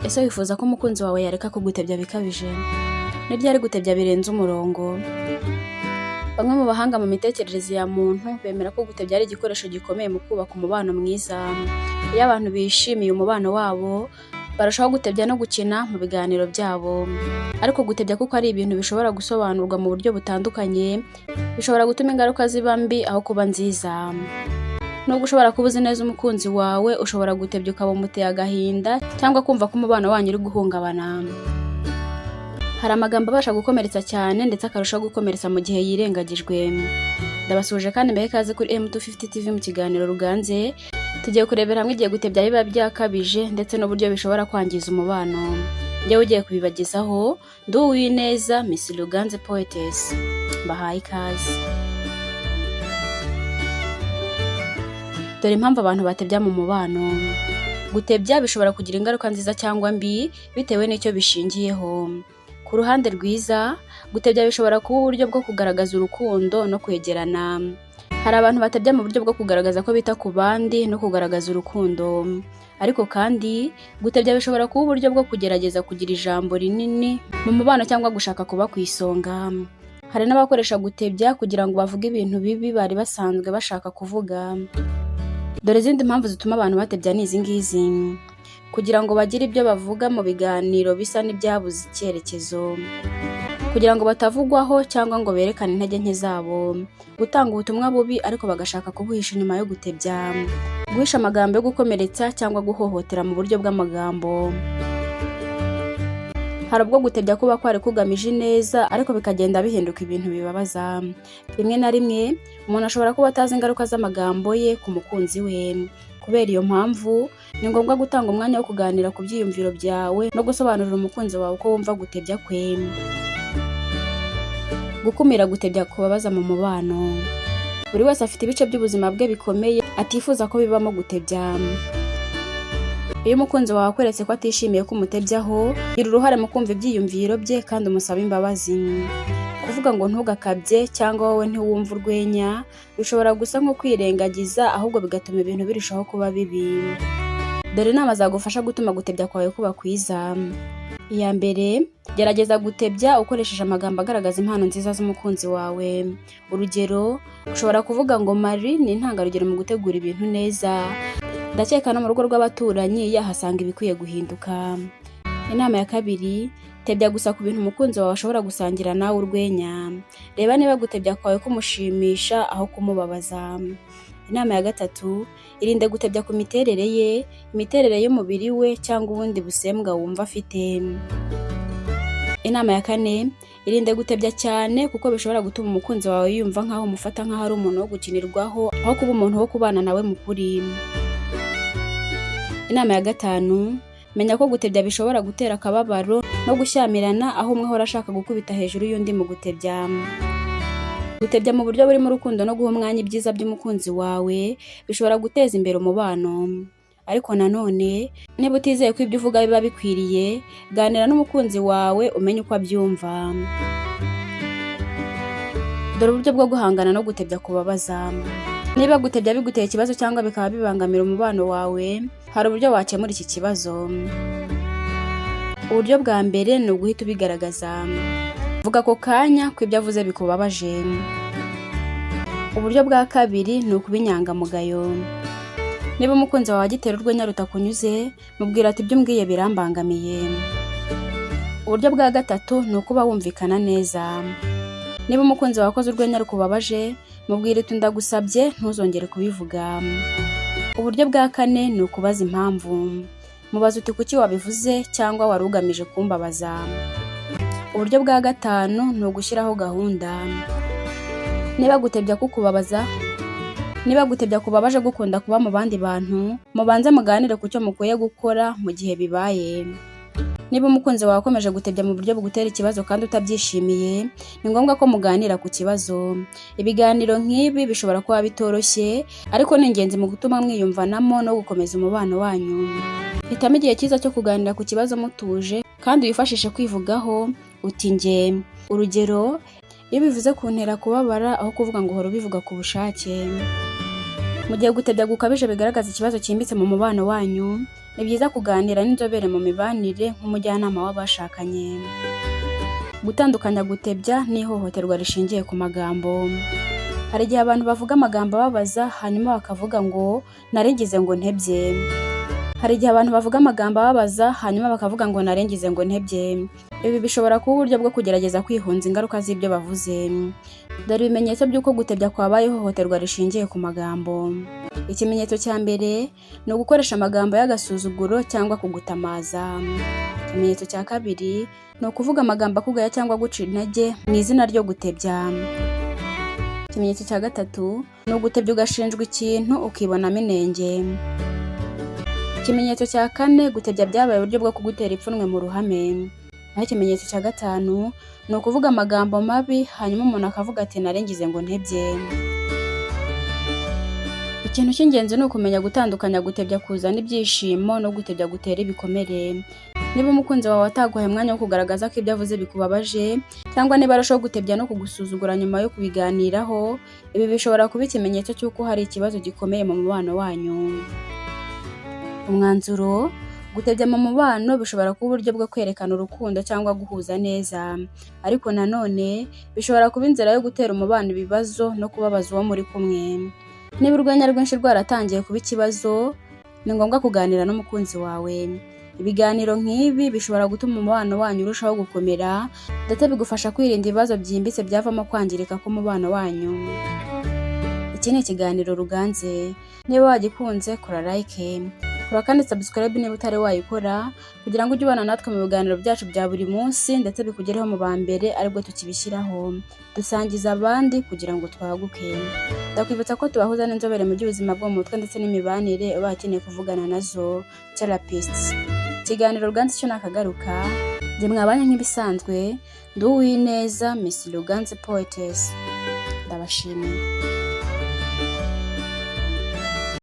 Ese wifuza ko umukunzi wawe yareka kugutebya bikabije? Ni ryari gutebya birenze umurongo? Bamwe mu bahanga mu mitekerereze ya muntu bemera ko gutebya ari igikoresho gikomeye mu kubaka umubano mwiza. Iyo abantu bishimiye umubano wabo, barushaho gutebya no gukina mu biganiro byabo. Ariko gutebya kuko ari ibintu bishobora gusobanurwa mu buryo butandukanye, bishobora gutuma ingaruka ziba mbi aho kuba nziza. Nubwo ushobora kuba uzi neza umukunzi wawe, ushobora gutebya ukaba umuteye agahinda cyangwa kumva ko umubano wanyu uri guhungabana. Hari amagambo abasha gukomeretsa cyane ndetse akarushaho gukomeretsa mu gihe yirengagijwe. Ndabasuje kandi mbahe ikaze kuri M250 TV mu kiganiro Ruganze. Tugiye kurebera hamwe igihe gutebya biba byakabije ndetse n'uburyo bishobora kwangiza umubano. Njyewe ugiye kubibagezaho, ndi Uwineza Miss Ruganze Poetess. Mbahaye ikaze. Dore impamvu abantu batebya mu mubano. Gutebya bishobora kugira ingaruka nziza cyangwa mbi bitewe n'icyo bishingiyeho. Ku ruhande rwiza, gutebya bishobora kuba uburyo bwo kugaragaza urukundo no kwegerana. Hari abantu batebya mu buryo bwo kugaragaza ko bita ku bandi no kugaragaza urukundo. Ariko kandi, gutebya bishobora kuba uburyo bwo kugerageza kugira ijambo rinini mu mubano cyangwa gushaka kuba ku isonga. Hari n'abakoresha gutebya kugira ngo bavuge ibintu bibi bari basanzwe bashaka kuvuga. Dore izindi mpamvu zituma abantu batebya ni izi ngizi. Kugira ngo bagire ibyo bavuga mu biganiro bisa n'ibyabuze icyerekezo. Kugira ngo batavugwaho cyangwa ngo berekane intege nke zabo. Gutanga ubutumwa bubi ariko bagashaka kubuhisha inyuma yo gutebya. Guhisha amagambo yo gukomeretsa cyangwa guhohotera mu buryo bw'amagambo. Hari ubwo gutebya kuba kwari kugamije neza ariko bikagenda bihinduka ibintu bibabaza. Rimwe na rimwe, umuntu ashobora kuba atazi ingaruka z'amagambo ye ku mukunzi we. Kubera iyo mpamvu, ni ngombwa gutanga umwanya wo kuganira ku byiyumviro byawe no gusobanurira umukunzi wawe uko wumva gutebya kwe. Gukumira gutebya kubabaza mu mubano. Buri wese afite ibice by'ubuzima bwe bikomeye atifuza ko bibamo gutebya. Iyo umukunzi wawe akweretse ko atishimiye ko umutebyaho, gira uruhare mu kumva ibyiyumviro bye kandi umusabe imbabazi. Kuvuga ngo ntugakabye cyangwa wowe ntiwumva urwenya, bishobora gusa nko kwirengagiza ahubwo bigatuma ibintu birushaho kuba bibi. Dore inama zagufasha gutuma gutebya kwawe kuba kwiza. Iya mbere, gerageza gutebya ukoresheje amagambo agaragaza impano nziza z'umukunzi wawe. Urugero, ushobora kuvuga ngo Marie ni intangarugero mu gutegura ibintu neza. Ndakeka no mu rugo rw'abaturanyi yahasanga ibikwiye guhinduka. Inama ya kabiri, tebya gusa ku bintu umukunzi wawe ashobora gusangira nawe urwenya. Reba niba gutebya kwawe kumushimisha aho kumubabaza. Inama ya gatatu, irinde gutebya ku miterere ye, imiterere y'umubiri we cyangwa ubundi busembwa wumva afite. Inama ya kane, irinde gutebya cyane kuko bishobora gutuma umukunzi wawe yumva nkaho umufata nkaho ari umuntu wo gukinirwaho aho kuba umuntu wo kubana nawe mu kuri. Inama ya gatanu, menya ko gutebya bishobora gutera akababaro no gushyamirana aho umwe ahora ashaka gukubita hejuru y'undi mu gutebya. Gutebya mu buryo burimo urukundo no guha umwanya ibyiza by'umukunzi wawe bishobora guteza imbere umubano. Ariko nanone, niba utizeye ko ibyo uvuga biba bikwiriye, ganira n'umukunzi wawe umenye uko abyumva. Dore uburyo bwo guhangana no gutebya kubabaza. Niba gutebya biguteye ikibazo cyangwa bikaba bibangamira umubano wawe, hari uburyo wakemura iki kibazo. Uburyo bwa mbere ni uguhita ubigaragaza. Vuga ako kanya ko ibyo avuze bikubabaje. Uburyo bwa kabiri ni ukuba inyangamugayo. Niba umukunzi wawe agitera urwenya rutakunyuze, mubwira ati ibyo umbwiye birambangamiye. Uburyo bwa gatatu ni ukuba wumvikana neza. Niba umukunzi wawe akoze urwenya rukubabaje, mubwire uti ndagusabye ntuzongere kubivuga. Uburyo bwa kane ni ukubaza impamvu. Mubaza uti kuki wabivuze cyangwa wari ugamije kumbabaza. Uburyo bwa gatanu ni ugushyiraho gahunda. Niba gutebya kubabaje gukunda kuba mu bandi bantu, mubanze muganire ku cyo mukwiye gukora mu gihe bibaye. Niba umukunzi wawe akomeje gutebya mu buryo bugutera ikibazo kandi utabyishimiye, ni ngombwa ko muganira ku kibazo. Ibiganiro nk'ibi bishobora kuba bitoroshye, ariko ni ingenzi mu gutuma mwiyumvanamo no gukomeza umubano wanyu. Hitamo igihe cyiza cyo kuganira ku kibazo mutuje kandi wifashishe kwivugaho uti njye. Urugero, iyo bivuze kuntera kubabara aho kuvuga ngo uhora ubivuga ku bushake. Mu gihe gutebya gukabije bigaragaza ikibazo cyimbitse mu mubano wanyu, Ni byiza kuganira n'inzobere mu mibanire nk'umujyanama w'abashakanye. Gutandukanya gutebya n'ihohoterwa rishingiye ku magambo. Hari igihe abantu bavuga amagambo ababaza hanyuma bakavuga ngo naringize ngo ntebye. Hari igihe abantu bavuga amagambo ababaza hanyuma bakavuga ngo naringize ngo ntebye. Ibi bishobora kuba uburyo bwo kugerageza kwihunza ingaruka z'ibyo bavuze. Dore ibimenyetso by'uko gutebya kwabaye ihohoterwa rishingiye ku magambo. Ikimenyetso cya mbere ni ugukoresha amagambo y'agasuzuguro cyangwa kugutamaza. Ikimenyetso cya kabiri ni ukuvuga amagambo akugaya cyangwa guca intege mu izina ryo gutebya. Ikimenyetso cya gatatu ni ugutebya ugashinjwa ikintu ukibonamo inenge. Ikimenyetso cya kane, gutebya byabaye uburyo bwo kugutera ipfunwe mu ruhame. Naho ikimenyetso cya gatanu ni ukuvuga amagambo mabi hanyuma umuntu akavuga ati naringize ngo ntebye. Ikintu cy'ingenzi ni ukumenya gutandukanya gutebya kuzana ibyishimo no gutebya gutera ibikomere. Niba umukunzi wawe ataguhaye umwanya wo kugaragaza ko ibyo avuze bikubabaje, cyangwa niba arushaho gutebya no kugusuzugura nyuma yo kubiganiraho, ibi bishobora kuba ikimenyetso cy'uko hari ikibazo gikomeye mu mubano wanyu. Umwanzuro: gutebya mu mubano bishobora kuba uburyo bwo kwerekana urukundo cyangwa guhuza neza, ariko nanone bishobora kuba inzira yo gutera umubano ibibazo no kubabaza uwo muri kumwe. Niba urwenya rwinshi rwaratangiye kuba ikibazo, ni ngombwa kuganira n'umukunzi wawe. Ibiganiro nk'ibi bishobora gutuma umubano wanyu urushaho gukomera, ndetse bigufasha kwirinda ibibazo byimbitse byavamo kwangirika k'umubano wanyu. Iki ni ikiganiro Ruganze. Niba wagikunze kora like, kora kandi subscribe niba utari wayikora, kugira ngo ujye ubana natwe mu biganiro byacu bya buri munsi ndetse bikugereho mu ba mbere aribwo tukibishyiraho. Dusangiza abandi kugira ngo twaguke. Ndakwibutsa ko tubahuza n'inzobere mu by'ubuzima bwo mu mutwe ndetse n'imibanire uba ukeneye kuvugana nazo, therapists. Ikiganiro Ruganze cyo nakagaruka. Njye mwabanye nk'ibisanzwe, ndi Uwineza Miss Ruganze Poetess. Ndabashimiye.